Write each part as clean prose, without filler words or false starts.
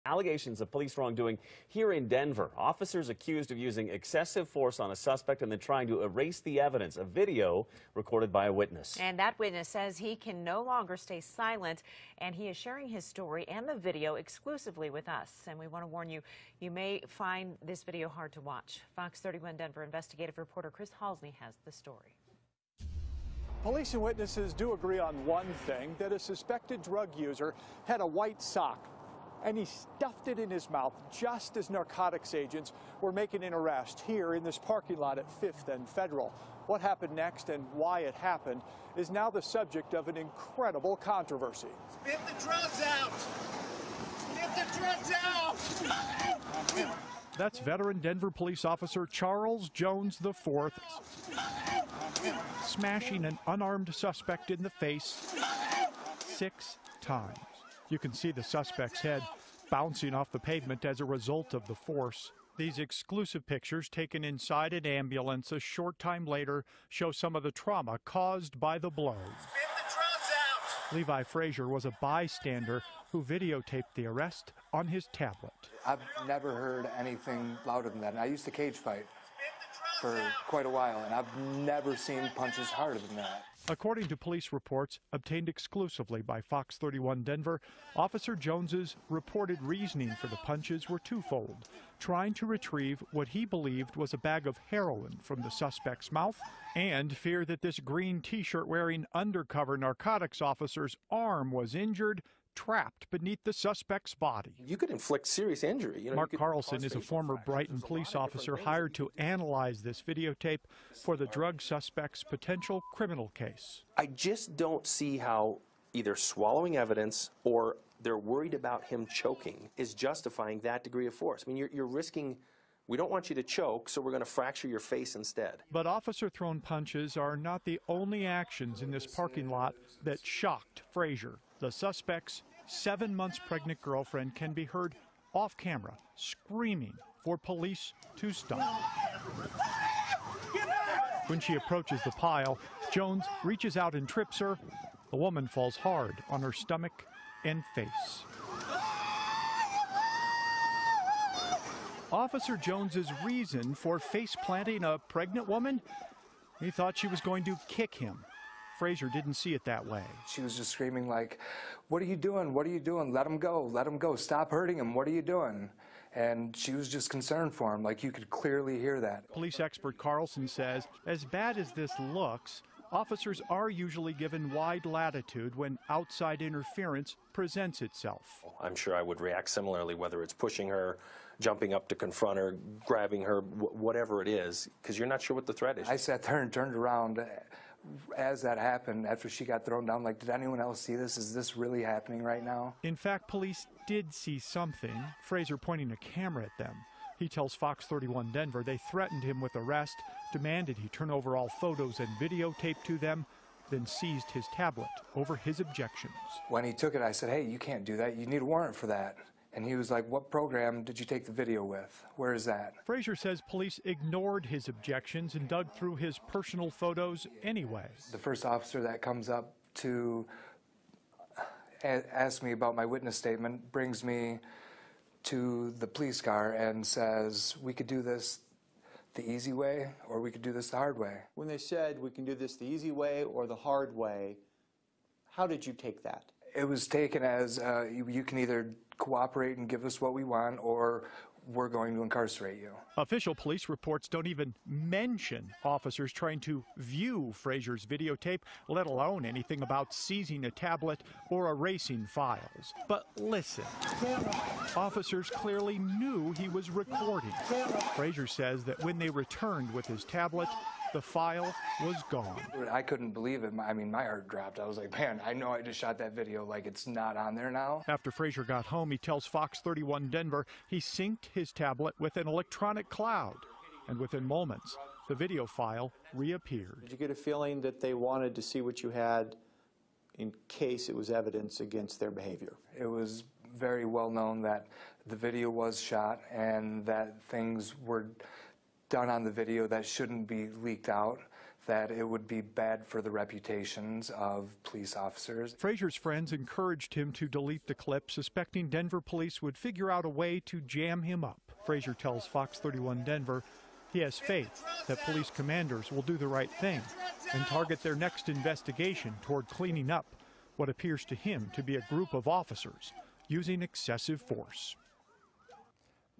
Allegations of police wrongdoing here in Denver. Officers accused of using excessive force on a suspect and then trying to erase the evidence. A video recorded by a witness. And that witness says he can no longer stay silent, and he is sharing his story and the video exclusively with us. And we want to warn you, you may find this video hard to watch. Fox 31 Denver investigative reporter Chris Halsney has the story. Police and witnesses do agree on one thing, that a suspected drug user had a white sock, and he stuffed it in his mouth just as narcotics agents were making an arrest here in this parking lot at 5th and Federal. What happened next and why it happened is now the subject of an incredible controversy. Get the drugs out! Get the drugs out! That's veteran Denver police officer Charles Jones IV smashing an unarmed suspect in the face 6 times. You can see the suspect's head bouncing off the pavement as a result of the force. These exclusive pictures taken inside an ambulance a short time later show some of the trauma caused by the blows. Get the drugs out! Levi Frazier was a bystander who videotaped the arrest on his tablet. I've never heard anything louder than that. And I used to cage fight for quite a while, and I've never seen punches harder than that. According to police reports obtained exclusively by Fox 31 Denver, Officer Jones's reported reasoning for the punches were twofold: trying to retrieve what he believed was a bag of heroin from the suspect's mouth, and fear that this green T-shirt wearing undercover narcotics officer's arm was injured, trapped beneath the suspect's body. You could inflict serious injury. Mark Carlson is a former Brighton police officer hired to analyze this videotape for the drug suspect's potential criminal case. I just don't see how either swallowing evidence or they're worried about him choking is justifying that degree of force. I mean, you're risking. We don't want you to choke, so we're going to fracture your face instead. But officer-thrown punches are not the only actions in this parking lot that shocked Frazier. The suspect's 7 months pregnant girlfriend can be heard off camera screaming for police to stop. When she approaches the pile, Jones reaches out and trips her. The woman falls hard on her stomach and face. Officer Jones's reason for face-planting a pregnant woman? He thought she was going to kick him. Frazier didn't see it that way. She was just screaming like, "What are you doing? What are you doing? Let him go. Let him go. Stop hurting him. What are you doing?" And she was just concerned for him. Like, you could clearly hear that. Police expert Carlson says, as bad as this looks, officers are usually given wide latitude when outside interference presents itself. I'm sure I would react similarly, whether it's pushing her, jumping up to confront her, grabbing her, whatever it is, because you're not sure what the threat is. I sat there and turned around as that happened, after she got thrown down, like, did anyone else see this? Is this really happening right now? In fact, police did see something, Frazier pointing a camera at them. He tells Fox 31 Denver they threatened him with arrest, demanded he turn over all photos and videotape to them, then seized his tablet over his objections. When he took it, I said, "Hey, you can't do that. You need a warrant for that." And he was like, "What program did you take the video with? Where is that?" Frazier says police ignored his objections and dug through his personal photos anyway. The first officer that comes up to ask me about my witness statement brings me to the police car and says, "We could do this the easy way, or we could do this the hard way." When they said we can do this the easy way or the hard way, how did you take that? It was taken as you can either cooperate and give us what we want, or we're going to incarcerate you. Official police reports don't even mention officers trying to view Frazier's videotape, let alone anything about seizing a tablet or erasing files. But listen, officers clearly knew he was recording. Frazier says that when they returned with his tablet, the file was gone. I couldn't believe it. I mean, my heart dropped. I was like, man, I know I just shot that video. Like, it's not on there now. After Frazier got home, he tells Fox 31 Denver he synced his tablet with an electronic cloud. And within moments, the video file reappeared. Did you get a feeling that they wanted to see what you had in case it was evidence against their behavior? It was very well known that the video was shot and that things were done on the video that shouldn't be leaked out, that it would be bad for the reputations of police officers. Frazier's friends encouraged him to delete the clip, suspecting Denver police would figure out a way to jam him up. Frazier tells Fox 31 Denver he has faith that police commanders will do the right thing and target their next investigation toward cleaning up what appears to him to be a group of officers using excessive force.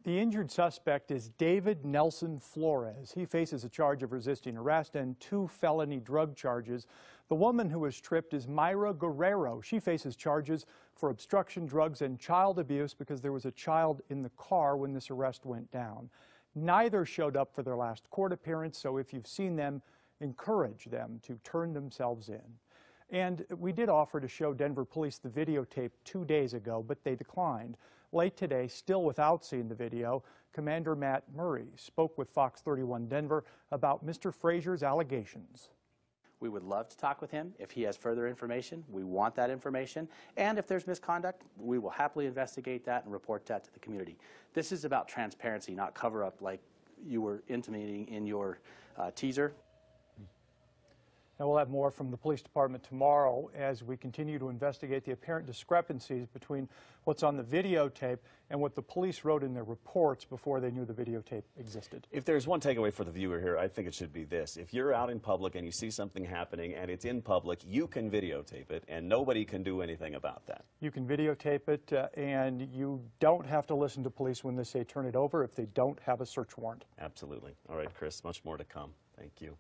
The injured suspect is David Nelson Flores. He faces a charge of resisting arrest and 2 felony drug charges. The woman who was tripped is Myra Guerrero. She faces charges for obstruction, drugs, and child abuse because there was a child in the car when this arrest went down. Neither showed up for their last court appearance, so if you've seen them, encourage them to turn themselves in. And we did offer to show Denver police the videotape 2 days ago, but they declined. Late today, still without seeing the video, Commander Matt Murray spoke with Fox 31 Denver about Mr. Frazier's allegations. We would love to talk with him. If he has further information, we want that information. And if there's misconduct, we will happily investigate that and report that to the community. This is about transparency, not cover up like you were intimating in your teaser. Now, we'll have more from the police department tomorrow as we continue to investigate the apparent discrepancies between what's on the videotape and what the police wrote in their reports before they knew the videotape existed. If there's one takeaway for the viewer here, I think it should be this. If you're out in public and you see something happening and it's in public, you can videotape it and nobody can do anything about that. You can videotape it and you don't have to listen to police when they say turn it over if they don't have a search warrant. Absolutely. All right, Chris, much more to come. Thank you.